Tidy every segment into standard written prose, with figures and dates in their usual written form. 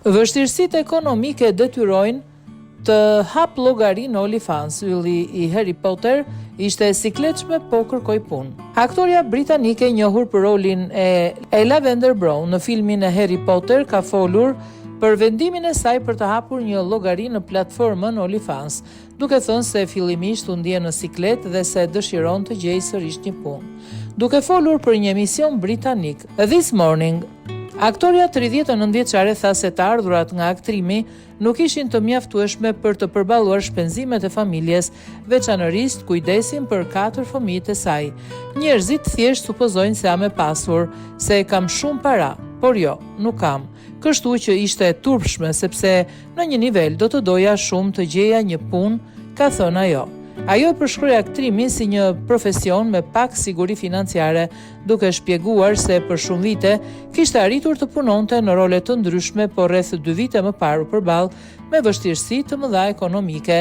Vështirësitë ekonomike detyrojnë të hap llogari në OnlyFans. Ylli i Harry Potter ishte e sikletshme po kërkoi punë. Aktoria britanike e njohur për rolin e Lavender Brown në filmin e Harry Potter ka folur për vendimin e saj për të hapur një llogari në platformën OnlyFans, duke thënë se fillimisht u ndje në siklet dhe se dëshiron të gjejë sërish një punë. Duke folur për një emision britanik, This Morning, aktoria 39 vjeçare tha se të ardhurat nga aktrimi nuk ishin të mjaftueshme për të përballuar shpenzimet e familjes, veçanërisht kujdesin për 4 fëmijët e saj. Njerëzit thjesht supozojnë se jam e pasur, se kam shumë para, por jo, nuk kam. Kështu që ishte e turpshme sepse në një nivel do të doja shumë të gjeja një punë, ka thënë ajo. Ajo përshkroi aktrimin si një profesion me pak siguri financiare, duke shpjeguar se për shumë vite kishte arritur të punonte në role të ndryshme, por rreth 2 vite më parë përballë me vështirësi të mëdha ekonomike.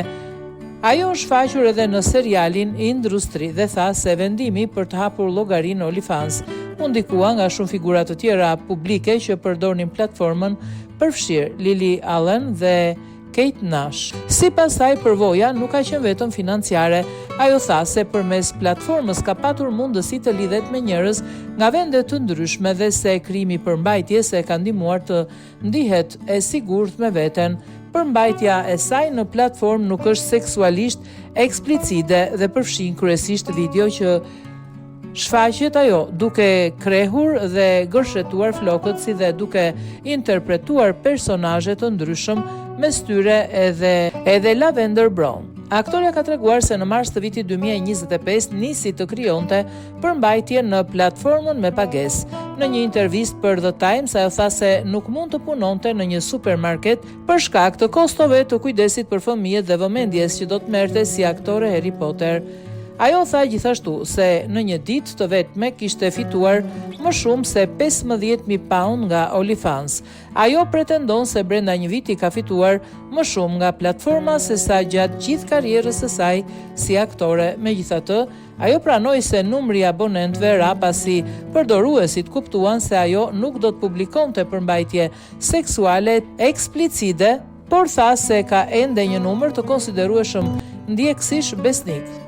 Ajo është shfaqur edhe në serialin Industry dhe tha se vendimi për të hapur llogarinë OnlyFans u ndikua nga shumë figura të tjera publike që përdornin platformën, përfshirë Lily Allen dhe Kate Nash. Sipas saj, përvoja nuk ka qenë vetëm financiare. Ajo tha se përmes platformës ka patur mundësi të lidhet me njerëz nga vende të ndryshme dhe se krijimi i përmbajtjes e ka ndihmuar të ndihet e sigurt me veten. Përmbajtja e saj në platformë nuk është seksualisht eksplicite dhe përfshin kryesisht video që shfaqet ajo duke krehur dhe gërshetuar flokët, si dhe duke interpretuar personazhe të ndryshëm, mes tyre edhe Lavender Brown. Aktoria ka treguar se në mars të vitit 2025 nisi të krijonte përmbajtje në platformën me pagesë. Në një intervistë për The Times, ajo tha se nuk mund të punonte në një supermarket për shkak të kostove të kujdesit për fëmijët dhe vëmendjes që do të merrte si aktore Harry Potter. Ajo tha gjithashtu se në një ditë të vetme kishte fituar më shumë se 15.000 pound nga OnlyFans. Ajo pretendon se brenda një viti ka fituar më shumë nga platforma se sa gjatë gjithë karrierës së saj si aktore. Megjithatë, ajo pranoi se numri i abonentëve ra pasi përdoruesit kuptuan se ajo nuk do të publikonte përmbajtje seksuale eksplicite, por tha se ka ende një numër të konsiderueshëm ndjekësish besnik.